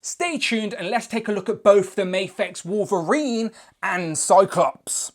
Stay tuned and let's take a look at both the Mafex Wolverine and Cyclops.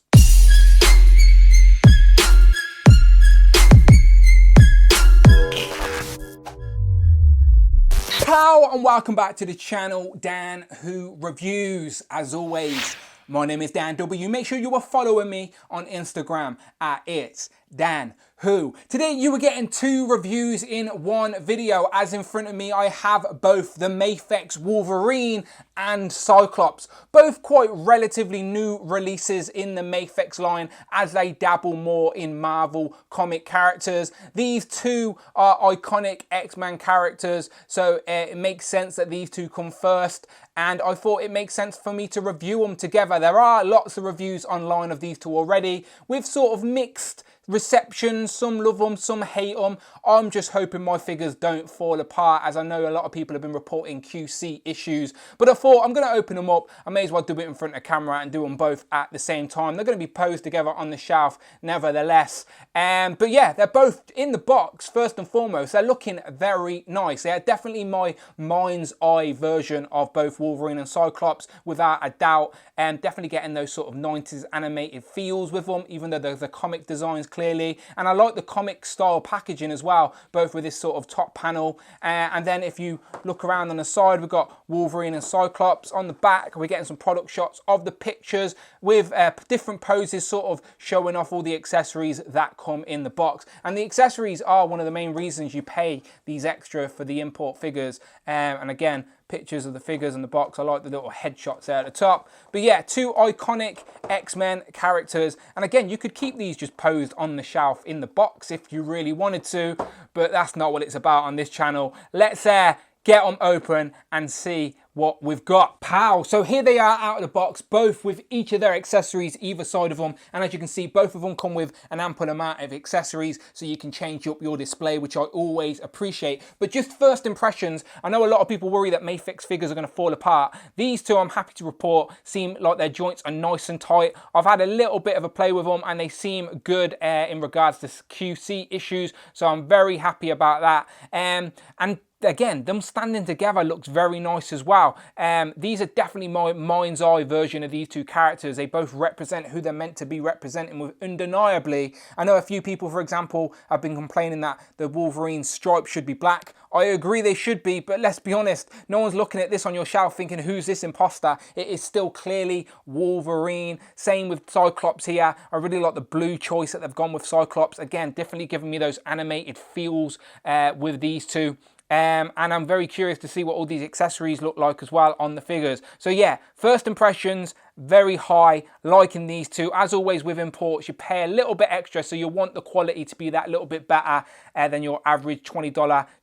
Hello and welcome back to the channel, Dan Who Reviews. As always, my name is Dan W. Make sure you are following me on Instagram at It's Dan Who. Today you are getting two reviews in one video, as in front of me I have both the Mafex Wolverine and Cyclops, both quite relatively new releases in the Mafex line as they dabble more in Marvel comic characters. These two are iconic X-Men characters, so it makes sense that these two come first, and I thought it makes sense for me to review them together. There are lots of reviews online of these two already with sort of mixed reception. Some love them, some hate them. I'm just hoping my figures don't fall apart, as I know a lot of people have been reporting QC issues, but I thought I'm going to open them up. I may as well do it in front of camera and do them both at the same time. They're going to be posed together on the shelf nevertheless. But yeah, they're both in the box. First and foremost, they're looking very nice. They're definitely my mind's eye version of both Wolverine and Cyclops, without a doubt. Definitely getting those sort of 90s animated feels with them, even though the comic designs clearly, and I like the comic style packaging as well, both with this sort of top panel, and then if you look around on the side, we've got Wolverine and Cyclops. On the back we're getting some product shots of the pictures with different poses, sort of showing off all the accessories that come in the box. And the accessories are one of the main reasons you pay these extra for the import figures, and again, pictures of the figures in the box. I like the little headshots there at the top. But yeah, two iconic X-Men characters, and again, you could keep these just posed on the shelf in the box if you really wanted to, but that's not what it's about on this channel. Let's get them open and see what we've got. Pow! So here they are out of the box, both with each of their accessories either side of them, and as you can see, both of them come with an ample amount of accessories so you can change up your display, which I always appreciate. But just first impressions, I know a lot of people worry that Mafex figures are going to fall apart. These two, I'm happy to report, seem like their joints are nice and tight. I've had a little bit of a play with them and they seem good in regards to QC issues, so I'm very happy about that. And again, them standing together looks very nice as well. These are definitely my mind's eye version of these two characters. They both represent who they're meant to be representing with, undeniably. I know a few people, for example, have been complaining that the Wolverine stripes should be black. I agree they should be, but let's be honest, no one's looking at this on your shelf thinking, who's this imposter? It is still clearly Wolverine. Same with Cyclops here. I really like the blue choice that they've gone with Cyclops. Again, definitely giving me those animated feels with these two. And I'm very curious to see what all these accessories look like as well on the figures. So yeah, first impressions, very high, liking these two. As always with imports, you pay a little bit extra, so you want the quality to be that little bit better than your average $20,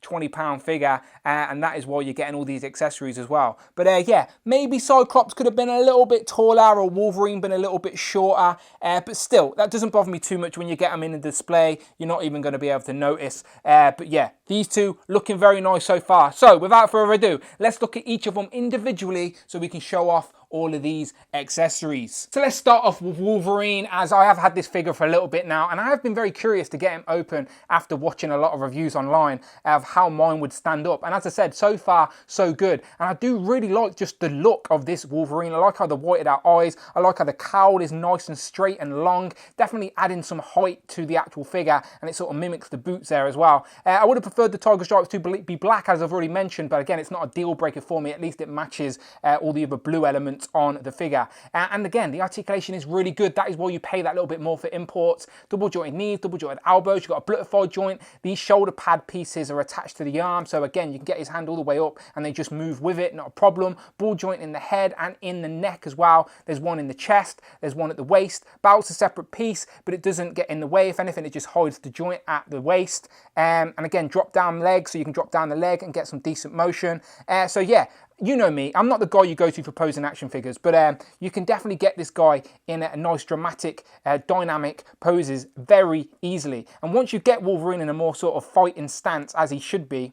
£20 figure, and that is why you're getting all these accessories as well. But yeah, maybe Cyclops could have been a little bit taller, or Wolverine been a little bit shorter, but still, that doesn't bother me too much. When you get them in the display, you're not even going to be able to notice. But yeah, these two looking very nice so far. So without further ado, let's look at each of them individually so we can show off all of these accessories. So let's start off with Wolverine, as I have had this figure for a little bit now, and I have been very curious to get him open after watching a lot of reviews online of how mine would stand up. And as I said, so far so good, and I do really like just the look of this Wolverine. I like how the whited out eyes, I like how the cowl is nice and straight and long, definitely adding some height to the actual figure, and it sort of mimics the boots there as well. I would have preferred the tiger stripes to be black, as I've already mentioned, but again, it's not a deal breaker for me. At least it matches all the other blue elements on the figure. And again, the articulation is really good. That is why you pay that little bit more for imports. Double jointed knees, double jointed elbows, you've got a butterfly joint. These shoulder pad pieces are attached to the arm, so again, you can get his hand all the way up and they just move with it, not a problem. Ball joint in the head and in the neck as well. There's one in the chest, there's one at the waist. Belt's a separate piece, but it doesn't get in the way. If anything, it just hides the joint at the waist. And again, drop down leg, so you can drop down the leg and get some decent motion. So yeah, you know me, I'm not the guy you go to for posing action figures, but you can definitely get this guy in a nice dramatic, dynamic poses very easily. And once you get Wolverine in a more sort of fighting stance, as he should be,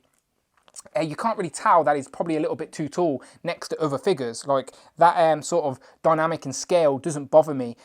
you can't really tell that he's probably a little bit too tall next to other figures. Like that sort of dynamic and scale doesn't bother me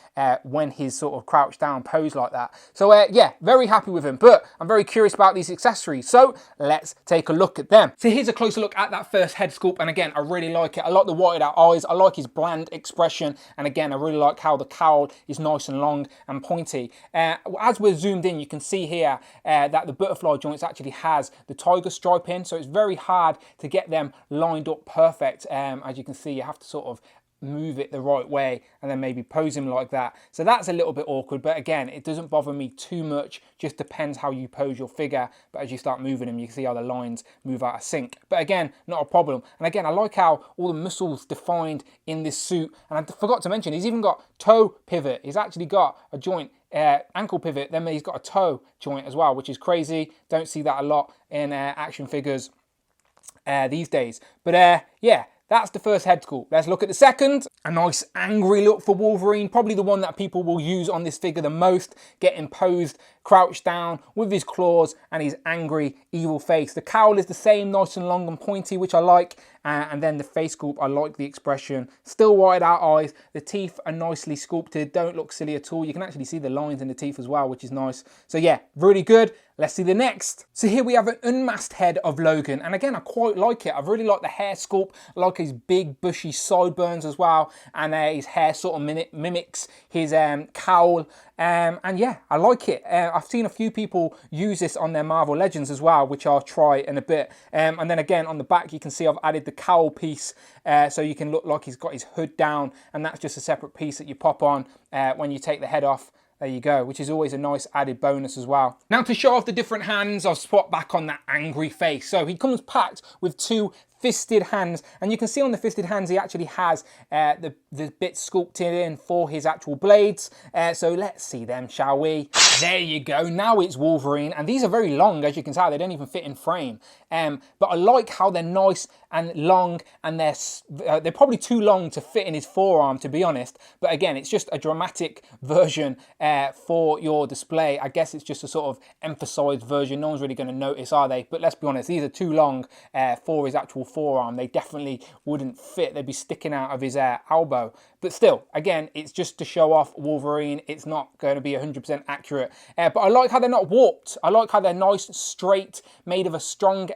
when he's sort of crouched down pose like that. So yeah, very happy with him, but I'm very curious about these accessories. So let's take a look at them. So here's a closer look at that first head sculpt. And again, I really like it. I like the whited out eyes. I like his bland expression. And again, I really like how the cowl is nice and long and pointy. As we're zoomed in, you can see here that the butterfly joints actually has the tiger stripe in. So it's very hard to get them lined up perfect. As you can see, you have to sort of move it the right way and then maybe pose him like that. So that's a little bit awkward, but again, it doesn't bother me too much. Just depends how you pose your figure. But as you start moving him, you can see how the lines move out of sync. But again, not a problem. And again, I like how all the muscles defined in this suit. And I forgot to mention, he's even got toe pivot. He's actually got a joint ankle pivot, then he's got a toe joint as well, which is crazy. Don't see that a lot in action figures these days. But yeah, that's the first head sculpt. Let's look at the second. A nice angry look for Wolverine, probably the one that people will use on this figure the most, getting posed, crouched down with his claws and his angry, evil face. The cowl is the same, nice and long and pointy, which I like. And then the face sculpt, I like the expression. Still wide out eyes. The teeth are nicely sculpted, don't look silly at all. You can actually see the lines in the teeth as well, which is nice. So yeah, really good. Let's see the next. So here we have an unmasked head of Logan. And again, I quite like it. I really like the hair sculpt. I like his big bushy sideburns as well. And his hair sort of mimics his cowl. And yeah, I like it. I've seen a few people use this on their Marvel Legends as well, which I'll try in a bit. And then again, on the back, you can see I've added the cowl piece so you can look like he's got his hood down. And that's just a separate piece that you pop on when you take the head off. There you go, which is always a nice added bonus as well. Now to show off the different hands, I'll swap back on that angry face. So he comes packed with two fisted hands, and you can see on the fisted hands he actually has the bits sculpted in for his actual blades. So let's see them, shall we? There you go, now it's Wolverine, and these are very long, as you can tell, they don't even fit in frame. But I like how they're nice and long, and they're probably too long to fit in his forearm, to be honest. But again, it's just a dramatic version for your display. I guess it's just a sort of emphasized version. No one's really going to notice, are they? But let's be honest, these are too long for his actual forearm. They definitely wouldn't fit. They'd be sticking out of his elbow. But still, again, it's just to show off Wolverine. It's not going to be 100% accurate. But I like how they're not warped. I like how they're nice, straight, made of a strong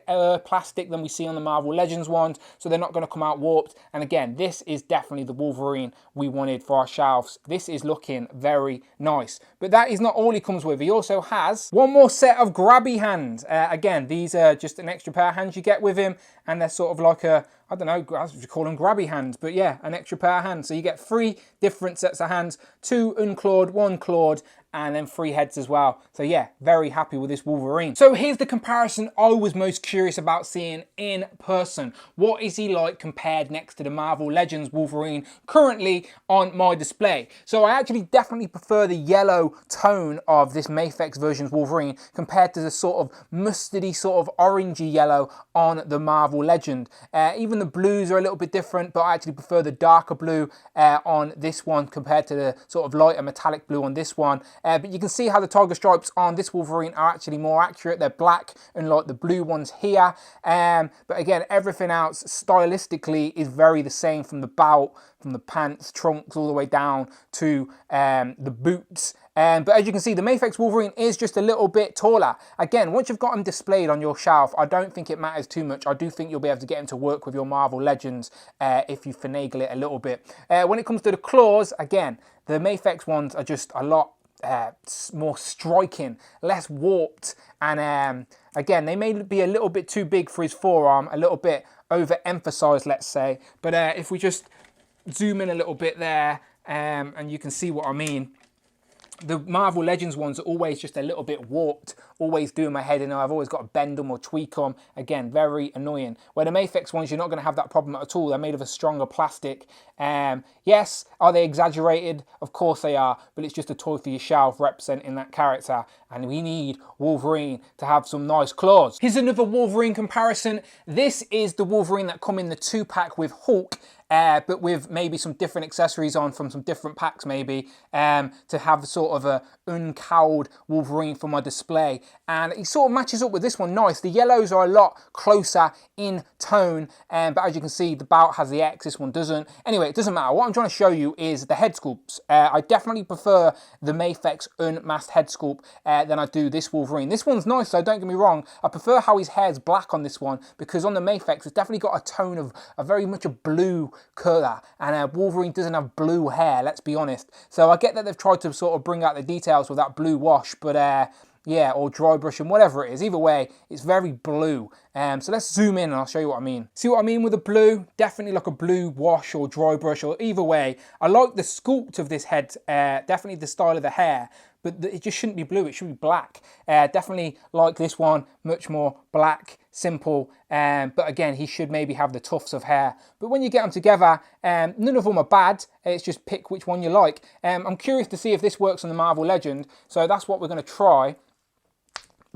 plastic than we see on the Marvel Legends ones. So they're not going to come out warped. And again, this is definitely the Wolverine we wanted for our shelves. This is looking very nice. But that is not all he comes with. He also has one more set of grabby hands. Again, these are just an extra pair of hands you get with him. And they're sort of like a, I don't know, I would call them grabby hands, but yeah, an extra pair of hands. So you get 3 different sets of hands, 2 unclawed, 1 clawed, and then 3 heads as well. So yeah, very happy with this Wolverine. So here's the comparison I was most curious about seeing in person. What is he like compared next to the Marvel Legends Wolverine currently on my display? So I actually definitely prefer the yellow tone of this Mafex version's Wolverine compared to the sort of mustardy, sort of orangey yellow on the Marvel Legend. Even the blues are a little bit different, but I actually prefer the darker blue on this one compared to the sort of lighter metallic blue on this one. But you can see how the tiger stripes on this Wolverine are actually more accurate. They're black, unlike the blue ones here. But again, everything else stylistically is very the same, from the belt, from the pants, trunks, all the way down to the boots. But as you can see, the Mafex Wolverine is just a little bit taller. Again, once you've got him displayed on your shelf, I don't think it matters too much. I do think you'll be able to get him to work with your Marvel Legends if you finagle it a little bit. When it comes to the claws, again, the Mafex ones are just a lot more striking, less warped, and again, they may be a little bit too big for his forearm, a little bit overemphasized, let's say. But if we just zoom in a little bit there, and you can see what I mean. The Marvel Legends ones are always just a little bit warped, always doing my head in. I've always got to bend them or tweak them. Again, very annoying. Where the Mafex ones, you're not going to have that problem at all. They're made of a stronger plastic. Yes, are they exaggerated? Of course they are, but it's just a toy for your shelf representing that character. And we need Wolverine to have some nice claws. Here's another Wolverine comparison. This is the Wolverine that come in the 2-pack with Hulk. but with maybe some different accessories on from some different packs maybe, to have sort of a uncowled Wolverine for my display. And it sort of matches up with this one nice. The yellows are a lot closer in tone, but as you can see, the bout has the X, this one doesn't. Anyway, it doesn't matter. What I'm trying to show you is the head sculpts. I definitely prefer the Mafex unmasked head sculpt than I do this Wolverine. This one's nice, so don't get me wrong. I prefer how his hair's black on this one, because on the Mafex, it's definitely got a tone of a very much a blue colour, and Wolverine doesn't have blue hair, let's be honest. So I get that they've tried to sort of bring out the details with that blue wash, but yeah, or dry brush and whatever it is. Either way, it's very blue. So let's zoom in and I'll show you what I mean. See what I mean with the blue? Definitely like a blue wash or dry brush, or either way. I like the sculpt of this head, definitely the style of the hair, but it just shouldn't be blue, it should be black. Definitely like this one, much more black, simple, but again, he should maybe have the tufts of hair. But when you get them together, none of them are bad, it's just pick which one you like. I'm curious to see if this works on the Marvel Legend, so that's what we're going to try.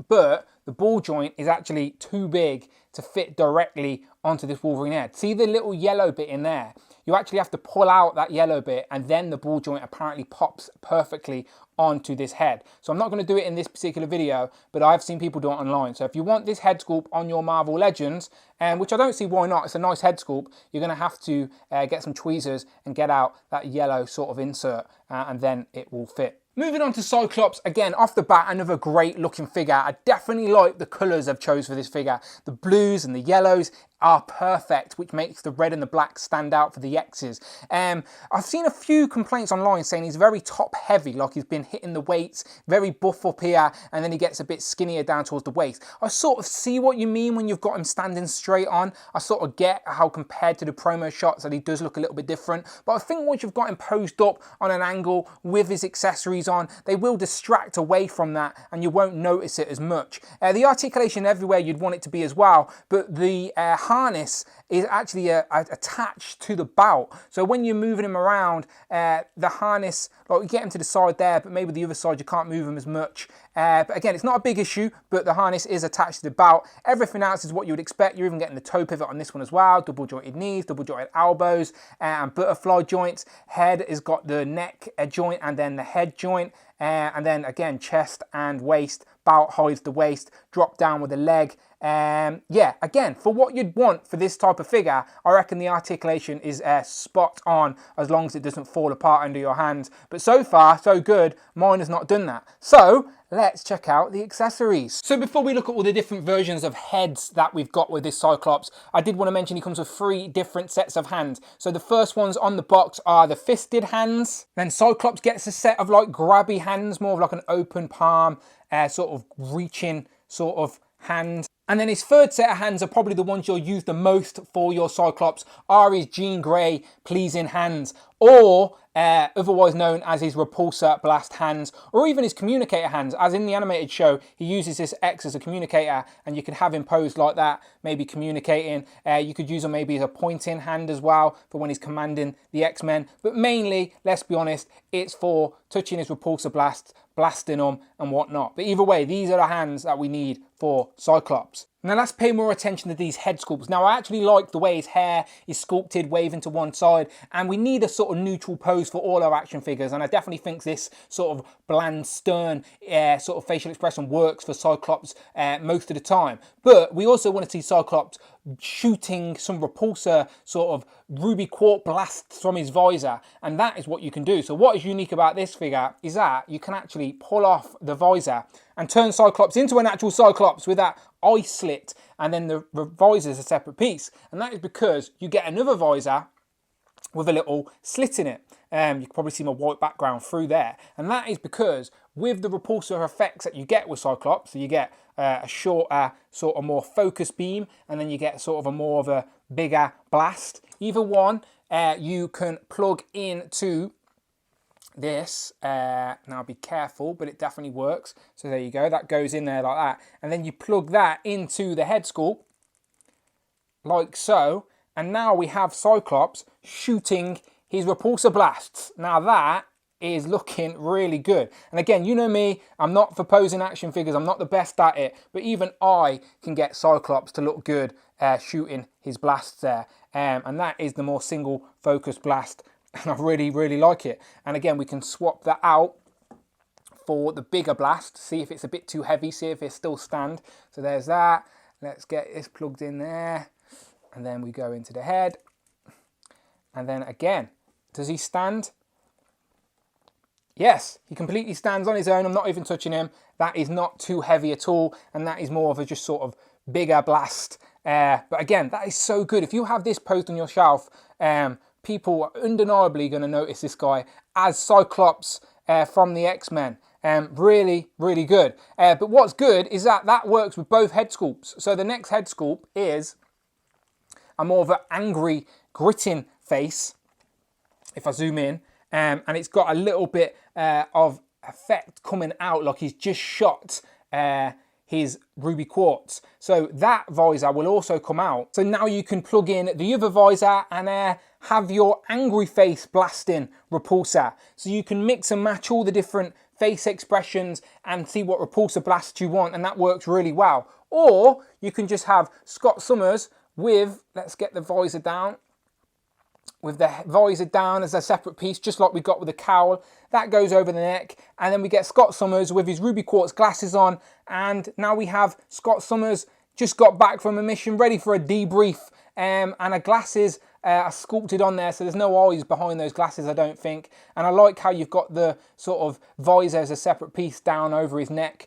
But the ball joint is actually too big to fit directly onto this Wolverine head. See the little yellow bit in there? You actually have to pull out that yellow bit, and then the ball joint apparently pops perfectly onto this head. So I'm not going to do it in this particular video, but I've seen people do it online. So if you want this head sculpt on your Marvel Legends, which I don't see why not, it's a nice head sculpt, you're going to have to get some tweezers and get out that yellow sort of insert, and then it will fit. Moving on to Cyclops, again, off the bat, another great looking figure. I definitely like the colours I've chose for this figure. The blues and the yellows are perfect, which makes the red and the black stand out for the X's. I've seen a few complaints online saying he's very top heavy, like he's been hitting the weights, very buff up here, and then he gets a bit skinnier down towards the waist. I sort of see what you mean when you've got him standing straight on. I sort of get how compared to the promo shots that he does look a little bit different, but I think once you've got him posed up on an angle with his accessories on, they will distract away from that and you won't notice it as much. The articulation everywhere you'd want it to be as well, but the harness is actually attached to the bout. So when you're moving him around, the harness, like you get him to the side there, but maybe the other side you can't move him as much. But again, it's not a big issue, but the harness is attached to the bout. Everything else is what you would expect. You're even getting the toe pivot on this one as well, double jointed knees, double jointed elbows, and butterfly joints. Head has got the neck joint and then the head joint. And then again, chest and waist, bout hides the waist, drop down with the leg. Yeah, again, for what you'd want for this type of figure, I reckon the articulation is spot on, as long as it doesn't fall apart under your hands. But so far, so good, mine has not done that. So let's check out the accessories. So before we look at all the different versions of heads that we've got with this Cyclops, I did want to mention he comes with 3 different sets of hands. So the first ones on the box are the fisted hands. Then Cyclops gets a set of like grabby hands, more of like an open palm, sort of reaching sort of hand. And then his third set of hands are probably the ones you'll use the most for your Cyclops, are his Jean Grey pleasing hands, or otherwise known as his repulsor blast hands, or even his communicator hands. As in the animated show, he uses this X as a communicator, and you could have him posed like that, maybe communicating. You could use him maybe as a pointing hand as well for when he's commanding the X-Men. But mainly, let's be honest, it's for touching his repulsor blasts, blasting them and whatnot. But either way, these are the hands that we need for Cyclops. Now let's pay more attention to these head sculpts. Now I actually like the way his hair is sculpted, waving to one side, and we need a sort of neutral pose for all our action figures, and I definitely think this sort of bland, stern sort of facial expression works for Cyclops most of the time. But we also want to see Cyclops shooting some repulsor sort of ruby quartz blasts from his visor, and that is what you can do. So what is unique about this figure is that you can actually pull off the visor and turn Cyclops into an actual Cyclops with that eye slit, and then the visor is a separate piece, and that is because you get another visor with a little slit in it. You can probably see my white background through there, and that is because with the repulsor effects that you get with Cyclops, so you get a shorter, sort of more focused beam, and then you get sort of a more of a bigger blast. Either one you can plug into this. Now be careful, but it definitely works. So there you go, that goes in there like that, and then you plug that into the head sculpt like so, and now we have Cyclops shooting his repulsor blasts. Now that is looking really good. And again, you know me, I'm not for posing action figures, I'm not the best at it, but even I can get Cyclops to look good shooting his blasts there. And that is the more single focus blast, and I really like it. And again, we can swap that out for the bigger blast, see if it's a bit too heavy, see if it still stand. So there's that. Let's get this plugged in there, and then we go into the head. And then again, does he stand? Yes, he completely stands on his own. I'm not even touching him. That is not too heavy at all, and that is more of a just sort of bigger blast. But again, that is so good. If you have this posed on your shelf, people are undeniably going to notice this guy as Cyclops from the X-Men. Really good. But what's good is that that works with both head sculpts. So the next head sculpt is a more of an angry, gritting face, if I zoom in, and it's got a little bit of effect coming out like he's just shot his ruby quartz. So that visor will also come out. So now you can plug in the other visor and have your angry face blasting repulsor. So you can mix and match all the different face expressions and see what repulsor blast you want, and that works really well. Or you can just have Scott Summers with, let's get the visor down, with the visor down as a separate piece, just like we got with the cowl. That goes over the neck, and then we get Scott Summers with his ruby quartz glasses on, and now we have Scott Summers just got back from a mission, ready for a debrief, and our glasses are sculpted on there, so there's no eyes behind those glasses, I don't think. And I like how you've got the sort of visor as a separate piece down over his neck,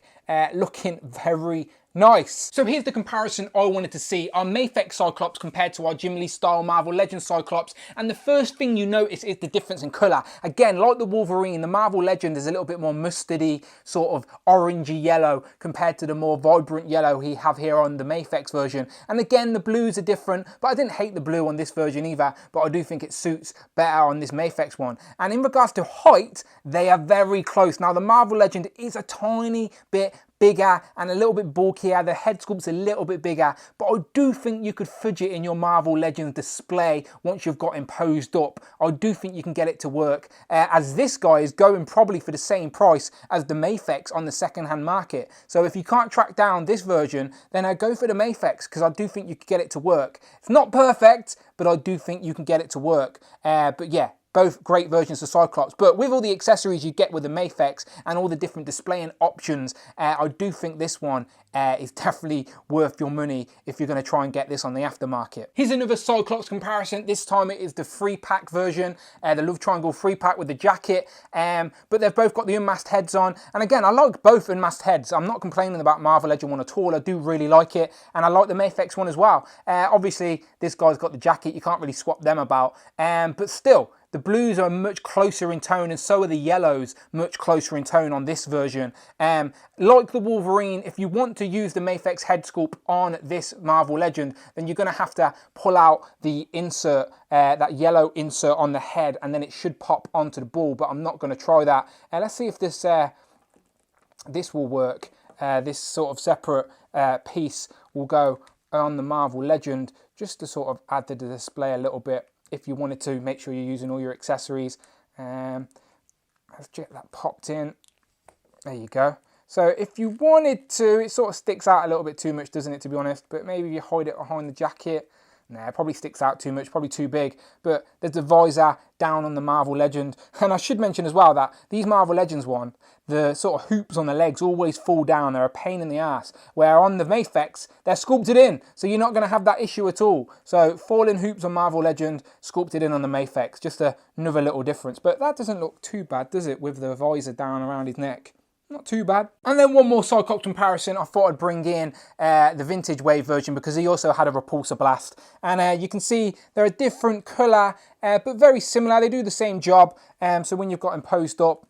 looking very nice. So here's the comparison I wanted to see, our Mafex Cyclops compared to our Jim Lee style Marvel Legends Cyclops. And the first thing you notice is the difference in colour. Again, like the Wolverine, the Marvel Legend is a little bit more mustardy, sort of orangey yellow compared to the more vibrant yellow we have here on the Mafex version. And again, the blues are different, but I didn't hate the blue on this version either, but I do think it suits better on this Mafex one. And in regards to height, they are very close. Now the Marvel Legend is a tiny bit bigger and a little bit bulkier, the head sculpt's a little bit bigger, but I do think you could fudge it in your Marvel Legends display once you've got him posed up. I do think you can get it to work, as this guy is going probably for the same price as the Mafex on the second-hand market. So if you can't track down this version, then I go for the Mafex, because I do think you could get it to work. It's not perfect, but I do think you can get it to work. But yeah, both great versions of Cyclops, but with all the accessories you get with the Mafex and all the different displaying options, I do think this one is definitely worth your money if you're going to try and get this on the aftermarket. Here's another Cyclops comparison. This time it is the 3-pack version, the Love Triangle 3-pack with the jacket, but they've both got the unmasked heads on. And again, I like both unmasked heads. I'm not complaining about Marvel Legend one at all. I do really like it, and I like the Mafex one as well. Obviously, this guy's got the jacket. You can't really swap them about, but still, the blues are much closer in tone, and so are the yellows much closer in tone on this version. Like the Wolverine, if you want to use the Mafex head sculpt on this Marvel Legend, then you're going to have to pull out the insert, that yellow insert on the head, and then it should pop onto the ball, but I'm not going to try that. Let's see if this this will work. This sort of separate piece will go on the Marvel Legend, just to sort of add to the display a little bit. If you wanted to, make sure you're using all your accessories. Let's get that popped in. There you go. So if you wanted to, it sort of sticks out a little bit too much, doesn't it, to be honest? But maybe you hide it behind the jacket. Nah, it probably sticks out too much, probably too big. But there's the visor down on the Marvel Legend. And I should mention as well that these Marvel Legends one, the sort of hoops on the legs always fall down. They're a pain in the ass. Where on the Mafex, they're sculpted in. So you're not going to have that issue at all. So falling hoops on Marvel Legend, sculpted in on the Mafex. Just another little difference. But that doesn't look too bad, does it, with the visor down around his neck? Not too bad. And then one more Cyclops comparison. I thought I'd bring in the Vintage Wave version, because he also had a repulsor blast. And you can see they're a different colour, but very similar. They do the same job. So when you've got him posed up,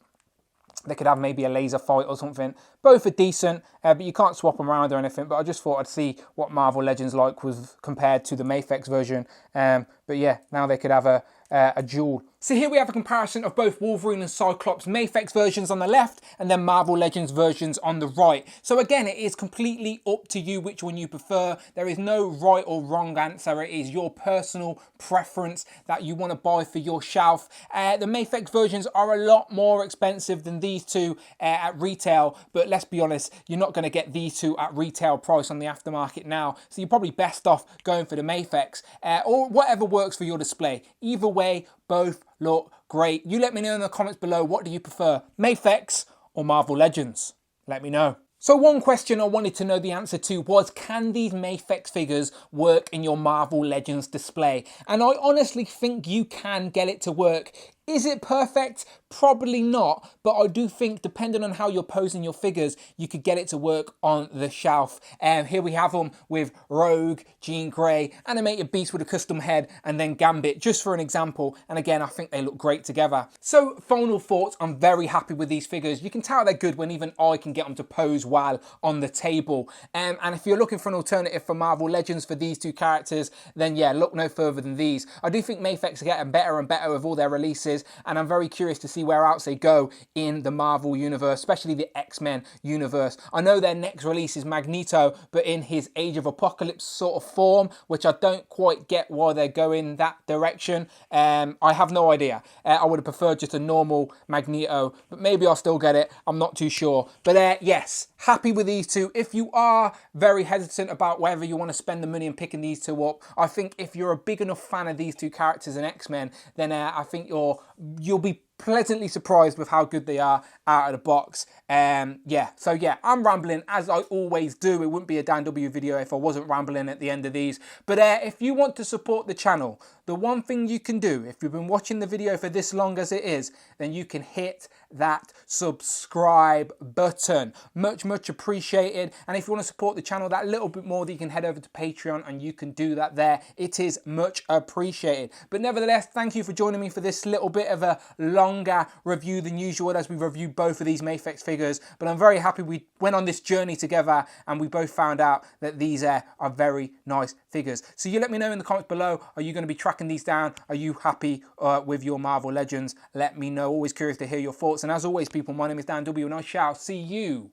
they could have maybe a laser fight or something. Both are decent, but you can't swap them around or anything. But I just thought I'd see what Marvel Legends like was compared to the Mafex version. But yeah, now they could have a dual So here we have a comparison of both Wolverine and Cyclops Mafex versions on the left and then Marvel Legends versions on the right. So again, it is completely up to you which one you prefer. There is no right or wrong answer. It is your personal preference that you want to buy for your shelf. The Mafex versions are a lot more expensive than these two at retail, but let's be honest, you're not going to get these two at retail price on the aftermarket now. So you're probably best off going for the Mafex or whatever works for your display. Either way, both look great. You let me know in the comments below, what do you prefer, Mafex or Marvel Legends? Let me know. So one question I wanted to know the answer to was, can these Mafex figures work in your Marvel Legends display? And I honestly think you can get it to work. Is it perfect? Probably not, but I do think depending on how you're posing your figures, you could get it to work on the shelf. Here we have them with Rogue, Jean Grey, Animated Beast with a custom head, and then Gambit, just for an example. And again, I think they look great together. So final thoughts, I'm very happy with these figures. You can tell they're good when even I can get them to pose well on the table. And if you're looking for an alternative for Marvel Legends for these two characters, then yeah, look no further than these. I do think Mafex are getting better and better with all their releases, and I'm very curious to see where else they go in the Marvel universe, especially the X-Men universe. I know their next release is Magneto, but in his Age of Apocalypse sort of form, which I don't quite get why they're going that direction. I have no idea. I would have preferred just a normal Magneto, but maybe I'll still get it. I'm not too sure. But yes, happy with these two. If you are very hesitant about whether you want to spend the money on picking these two up, I think if you're a big enough fan of these two characters in X-Men, then I think you'll be pleasantly surprised with how good they are out of the box. Yeah, so yeah, I'm rambling as I always do. It wouldn't be a Dan W video if I wasn't rambling at the end of these. But if you want to support the channel, the one thing you can do, if you've been watching the video for this long as it is, then you can hit that subscribe button. Much appreciated. And if you want to support the channel that little bit more, then you can head over to Patreon and you can do that there. It is much appreciated. But nevertheless, thank you for joining me for this little bit of a longer review than usual as we review both of these Mafex figures. But I'm very happy we went on this journey together and we both found out that these are very nice figures. So you let me know in the comments below, are you going to be tracking these down? Are you happy with your Marvel Legends? Let me know. Always curious to hear your thoughts. And as always, people, my name is Dan W and I shall see you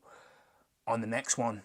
on the next one.